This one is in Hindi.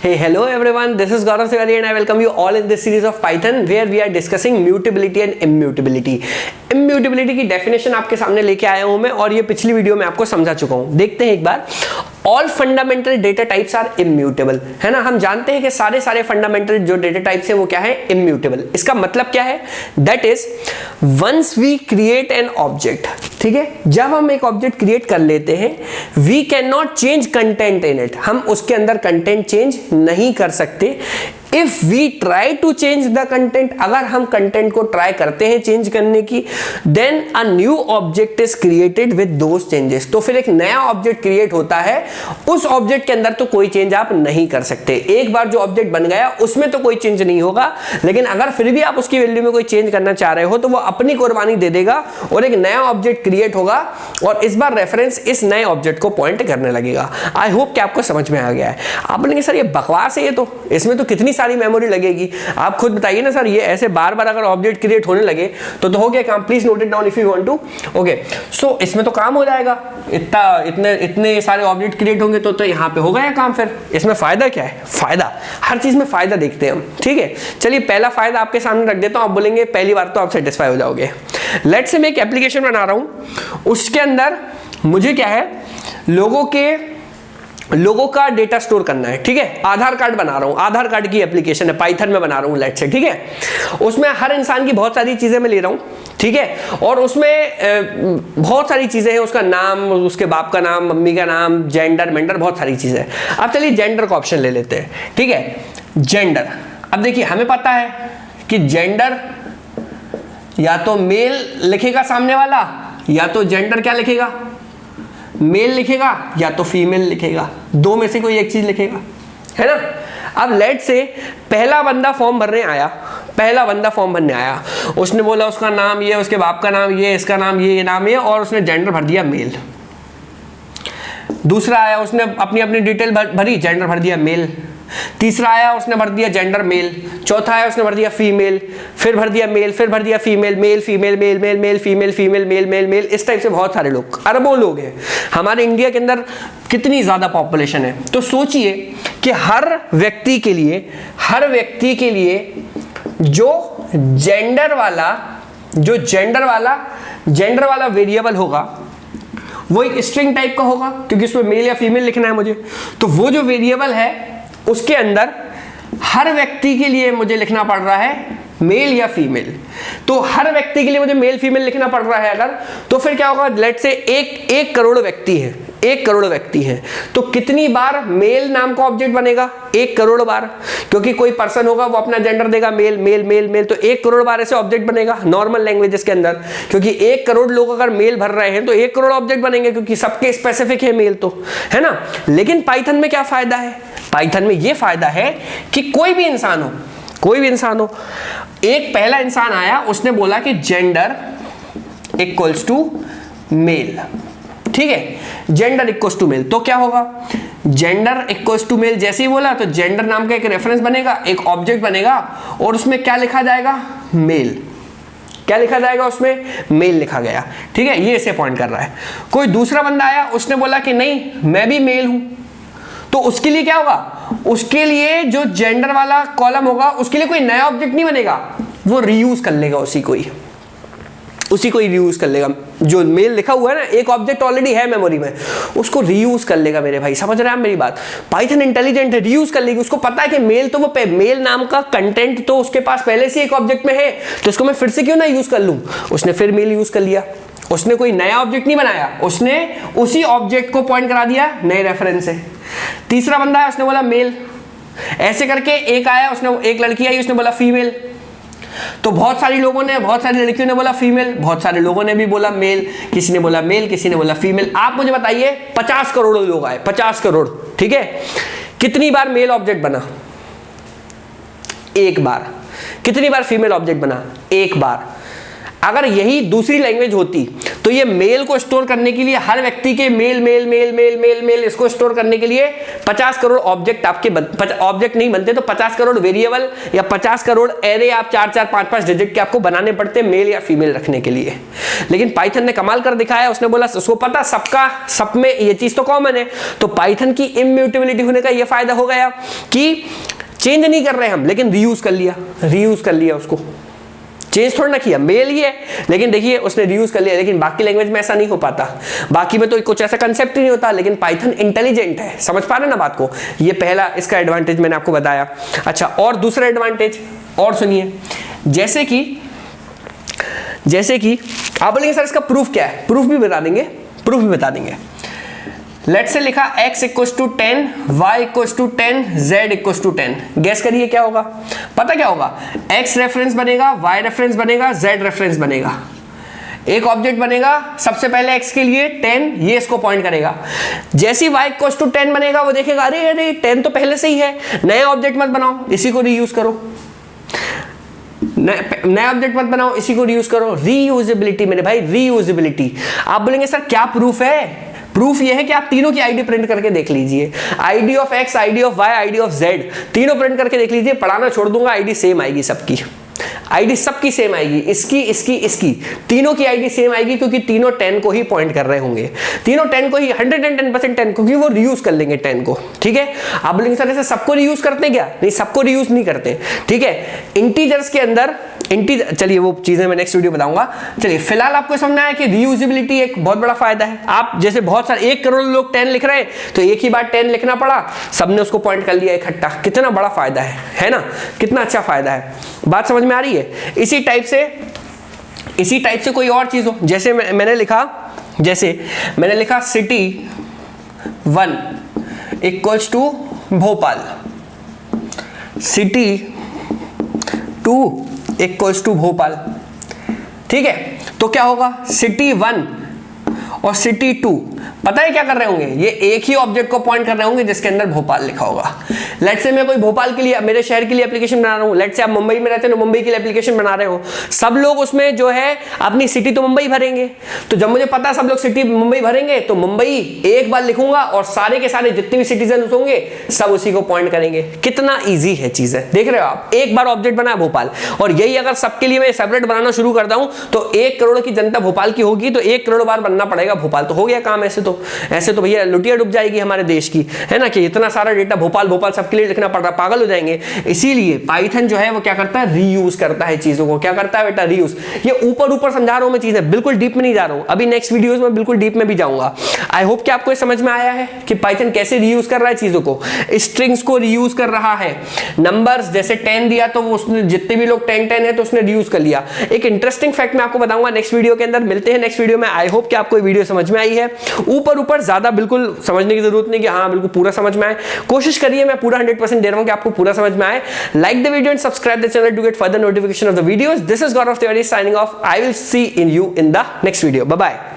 Hey, hello everyone, this is Gaurav Tiwari and I welcome you all in this series of Python where we are discussing mutability and immutability. Immutability की डेफिनेशन आपके सामने लेके आया हूं मैं और ये पिछली वीडियो में आपको समझा चुका हूं. देखते हैं एक बार. All fundamental data types are immutable, है ना. हम जानते हैं कि सारे फंडामेंटल जो डेटा टाइप्स है वो क्या है, इम्यूटेबल. इसका मतलब क्या है, that is once we create an object, ठीक है, जब हम एक ऑब्जेक्ट क्रिएट कर लेते हैं, we can not change content in it, हम उसके अंदर कंटेंट चेंज नहीं कर सकते. If we try to change the content, अगर हम कंटेंट को ट्राई करते हैं चेंज करने की, then a new object is created with those changes, तो फिर एक नया ऑब्जेक्ट क्रिएट होता है. उस ऑब्जेक्ट के अंदर तो कोई चेंज आप नहीं कर सकते. एक बार जो ऑब्जेक्ट बन गया उसमें तो कोई चेंज नहीं होगा, लेकिन अगर फिर भी आप उसकी वैल्यू में कोई चेंज करना चाह रहे हो तो वो अपनी कुर्बानी दे देगा और एक नया ऑब्जेक्ट क्रिएट होगा और इस बार रेफरेंस इस नए ऑब्जेक्ट को पॉइंट करने लगेगा. आई होप कि आपको समझ में आ गया है. आप बोलेंगे सर ये बकवास है, ये तो इसमें तो कितनी सारी मेमोरी लगेगी. आप खुद बताइए ना सर, ये ऐसे बार बार अगर ऑब्जेक्ट क्रिएट होने लगे तो हो गया काम. Please note it down if you want to. Okay, so इसमें तो काम हो जाएगा. इतने सारे ऑब्जेक्ट क्रिएट होंगे तो यहाँ पे हो गया काम. फिर इसमें फायदा क्या है, फायदा हर चीज में फायदा देखते हैं हम, ठीक है. चलिए पहला फायदा आपके सामने रख देता हूं. आप बोलेंगे पहली बार तो आप सेटिस्फाई हो जाओगे. लेट्स से मैं एक एप्लीकेशन बना रहा हूं, उसके अंदर मुझे क्या है, लोगों का डेटा स्टोर करना है, ठीक है. आधार कार्ड बना रहा हूं, आधार कार्ड की एप्लीकेशन है, पाइथन में बना रहा हूं लेट्स से, ठीक है. उसमें हर इंसान की बहुत सारी चीजें मैं ले रहा हूं, ठीक है, और उसमें बहुत सारी चीजें हैं. उसका नाम, उसके बाप का नाम, मम्मी का नाम, जेंडर मेंडर, बहुत सारी चीजें. अब चलिए जेंडर का ऑप्शन ले लेते हैं, ठीक है. जेंडर, अब देखिए हमें पता है कि जेंडर या तो मेल लिखेगा सामने वाला, या तो जेंडर क्या लिखेगा, मेल लिखेगा, या तो फीमेल लिखेगा. दो में से कोई एक चीज लिखेगा, है ना. अब लेट से पहला बंदा फॉर्म भरने आया, उसने बोला उसका नाम ये, उसके बाप का नाम ये, इसका नाम ये नाम ये, और उसने जेंडर भर दिया मेल. दूसरा आया, उसने अपनी डिटेल भरी, जेंडर भर दिया मेल. तीसरा आया, उसने भर दिया जेंडर मेल. चौथा आया, उसने भर दिया फीमेल, फिर भर दिया मेल, फिर भर दिया female, male female, male male male female female male male male. इस टाइप से बहुत सारे लोग, अरबों लोग हैं हमारे इंडिया के अंदर. कितनी ज्यादा पॉपुलेशन है. तो सोचिए कि हर व्यक्ति के लिए जो जेंडर वाला वेरिएबल होगा वो एक स्ट्रिंग टाइप का होगा, क्योंकि उसमें मेल या फीमेल लिखना है मुझे. तो वो जो वेरिएबल है उसके अंदर हर व्यक्ति के लिए मुझे लिखना पड़ रहा है मेल या फीमेल. तो हर व्यक्ति के लिए मुझे मेल फीमेल लिखना पड़ रहा है अगर, तो फिर क्या होगा, लेट से एक करोड़ व्यक्ति हैं, तो कितनी बार मेल नाम का ऑब्जेक्ट बनेगा, 1 करोड़ बार. क्योंकि कोई पर्सन होगा वो अपना जेंडर देगा मेल मेल मेल मेल, तो 1 करोड़ बार ऐसे ऑब्जेक्ट बनेगा नॉर्मल लैंग्वेजेस के अंदर. क्योंकि 1 करोड़ लोग अगर मेल भर रहे हैं तो 1 करोड़ ऑब्जेक्ट बनेंगे, क्योंकि सबके स्पेसिफिक है मेल, तो है ना. लेकिन पाइथन में क्या फायदा है, पाइथन में ये फायदा है कि कोई भी इंसान हो, एक पहला इंसान आया, उसने बोला कि जेंडर इक्वल्स टू मेल, ठीक है. जेंडर इक्वल्स टू मेल, तो क्या होगा, जेंडर इक्वल्स टू मेल जैसे ही बोला तो जेंडर नाम का एक रेफरेंस बनेगा, एक ऑब्जेक्ट बनेगा, और उसमें क्या लिखा जाएगा, मेल. क्या लिखा जाएगा उसमें, मेल लिखा गया, ठीक है. ये इसे पॉइंट कर रहा है. कोई दूसरा बंदा आया, उसने बोला कि नहीं मैं भी मेल हूं, तो उसके लिए क्या होगा, उसके लिए जो जेंडर वाला कॉलम होगा उसके लिए कोई नया ऑब्जेक्ट नहीं बनेगा, वो रीयूज कर लेगा उसी को ही रीयूज कर लेगा. जो मेल लिखा हुआ है ना, एक ऑब्जेक्ट ऑलरेडी है मेमोरी में, उसको रीयूज कर लेगा. मेरे भाई समझ रहे हैं आप मेरी बात. पाइथन इंटेलिजेंट है, रीयूज कर लेगी. उसको पता है कि मेल तो वो मेल नाम का कंटेंट तो उसके पास पहले से एक ऑब्जेक्ट में है, तो इसको मैं फिर से क्यों ना यूज कर लूं. उसने फिर मेल यूज कर लिया, उसने कोई नया ऑब्जेक्ट नहीं बनाया, उसने उसी ऑब्जेक्ट को पॉइंट करा दिया नए रेफरेंस से. तीसरा बंदा है, उसने बोला मेल. ऐसे करके एक आया, एक लड़की आई, उसने बोला फीमेल. तो बहुत सारी लड़कियों ने बोला फीमेल, बहुत सारे लोगों ने भी बोला मेल. किसी ने बोला मेल, किसी ने बोला फीमेल. आप मुझे बताइए 50 करोड़ लोग आए, 50 करोड़, ठीक है. कितनी बार मेल ऑब्जेक्ट बना, 1 बार. कितनी बार फीमेल ऑब्जेक्ट बना, 1 बार. अगर यही दूसरी लैंग्वेज होती तो ये मेल को स्टोर करने के लिए, हर व्यक्ति के male male male male male male इसको स्टोर करने के लिए 50 करोड़ ऑब्जेक्ट आपके ऑब्जेक्ट नहीं बनते, तो 50 करोड़ वेरिएबल या 50 करोड़ एरे आप 4-4 5-5 डिजिट के आपको बनाने पड़ते मेल या फीमेल रखने के लिए। लेकिन पाइथन ने कमाल कर दिखाया, उसने बोला उसको पता सबका सब में ये चीज तो कॉमन है, तो पाइथन की इम्यूटेबिलिटी होने का ये फायदा हो गया कि चेंज नहीं कर रहे हम, लेकिन रीयूज कर लिया उसको, चेंज थोड़ा ना किया, मेल ही है लेकिन देखिए उसने रीयूज कर लिया। लेकिन बाकी लैंग्वेज में ऐसा नहीं हो पाता, बाकी में तो कुछ ऐसा कंसेप्ट ही नहीं होता, लेकिन पाइथन इंटेलिजेंट है, समझ पा रहे ना बात को। ये पहला इसका एडवांटेज मैंने आपको बताया। अच्छा, और दूसरा एडवांटेज और सुनिए, जैसे कि आप बोलेंगे सर इसका प्रूफ क्या है, प्रूफ भी बता देंगे। लेट्स से लिखा x equal to 10, y equal to 10, z equal to 10। Guess करिए क्या होगा, पता क्या होगा, x रेफरेंस बनेगा, y रेफरेंस बनेगा, z रेफरेंस बनेगा। एक ऑब्जेक्ट बनेगा सबसे पहले x के लिए 10, ये इसको पॉइंट करेगा। जैसे y इक्वल टू 10 बनेगा वो देखेगा अरे 10 तो पहले से ही है, नया ऑब्जेक्ट मत बनाओ, इसी को रीयूज करो, नया ऑब्जेक्ट मत बनाओ, इसी को रीयूज करो। रीयूजेबिलिटी मेरे भाई, रीयूजेबिलिटी। आप बोलेंगे सर क्या प्रूफ है, प्रूफ ये है कि आप तीनों की आईडी प्रिंट करके देख लीजिए, ID of x, ID of y, ID of z, तीनों प्रिंट करके देख लीजिए, पढ़ाना छोड़ दूंगा, आईडी सेम आएगी सबकी, आईडी सबकी सेम आएगी, इसकी तीनों की आईडी सेम आएगी, क्योंकि तीनों 10 को ही पॉइंट कर रहे होंगे, तीनों 10 को ही 110% 10, क्योंकि वो रीयूज कर लेंगे 10 को। ठीक है, आप बोलेंगे सर ऐसे सबको रीयूज करते हैं क्या, नहीं सबको रीयूज नहीं करते। ठीक है, इंटीजर्स के अंदर चलिए वो चीजें मैं नेक्स्ट वीडियो बताऊंगा। चलिए फिलहाल आपको समझना है कि रीयूजेबिलिटी एक बहुत बड़ा फायदा है। आप जैसे बहुत सारे 1 करोड़ लोग 10 लिख रहे हैं, तो एक ही बार 10 लिखना पड़ा, सबने उसको पॉइंट कर लिया इकट्ठा, कितना बड़ा फायदा है ना, कितना अच्छा फायदा है। बात समझ में आ रही है। इसी टाइप से कोई और चीज हो, जैसे मैंने लिखा city 1 equals to Bhopal, city 2 equals to Bhopal. ठीक है, तो क्या होगा, सिटी 1 और सिटी 2 पता है क्या कर रहे होंगे, ये एक ही ऑब्जेक्ट को पॉइंट कर रहे होंगे जिसके अंदर भोपाल लिखा होगा। लेट्स से मैं कोई भोपाल के लिए, मेरे शहर के लिए एप्लीकेशन बना रहा हूँ, लेट्स से आप मुंबई में रहते हो, मुंबई के लिए एप्लीकेशन बना रहे हो, सब लोग उसमें जो है अपनी सिटी तो मुंबई भरेंगे, तो जब मुझे पता है सब लोग सिटी मुंबई भरेंगे, तो मुंबई एक बार लिखूंगा और सारे के सारे जितने भी सिटीजन होंगे सब उसी को पॉइंट करेंगे। कितना ईजी है चीज है, देख रहे हो आप, एक बार ऑब्जेक्ट बना भोपाल, और यही अगर सबके लिए मैं सेपरेट बनाना शुरू करता हूं तो 1 करोड़ की जनता भोपाल की होगी, तो 1 करोड़ बार बनना पड़ेगा भोपाल, तो हो गया काम। ऐसे तो भैया लुटिया डूब जाएगी हमारे देश की, है ना, कि इतना सारा डेटा भोपाल सबके लिए लिखना पड़ रहा, पागल हो जाएंगे। इसीलिए पाइथन जो है वो क्या करता है, रीयूज करता है चीजों को। क्या करता है बेटा, रीयूज। ये ऊपर समझा रहा हूं मैं चीजें, बिल्कुल डीप में नहीं जा रहा हूं, अभी नेक्स्ट वीडियोस में बिल्कुल डीप में भी जाऊंगा। आई होप कि आपको समझ में आया है कि पाइथन कैसे रीयूज कर रहा है चीजों को, स्ट्रिंग्स को रीयूज कर रहा है, नंबर्स जैसे 10 दिया तो उसने जितने भी लोग 10 है तो उसने रीयूज कर लिया। एक इंटरेस्टिंग फैक्ट मैं आपको बताऊंगा नेक्स्ट वीडियो के अंदर, मिलते हैं नेक्स्ट वीडियो में। आई होप कि आपको वीडियो समझ में आई है, ऊपर ज्यादा बिल्कुल समझने की जरूरत नहीं कि हाँ बिल्कुल पूरा समझ में आए, कोशिश करिए, मैं पूरा 100% दे रहा हूं कि आपको पूरा समझ में आए। Like the video and subscribe the channel to get further notification of the videos. This is Gaurav Tiwari signing off. I will seeing you in the next video. Bye bye.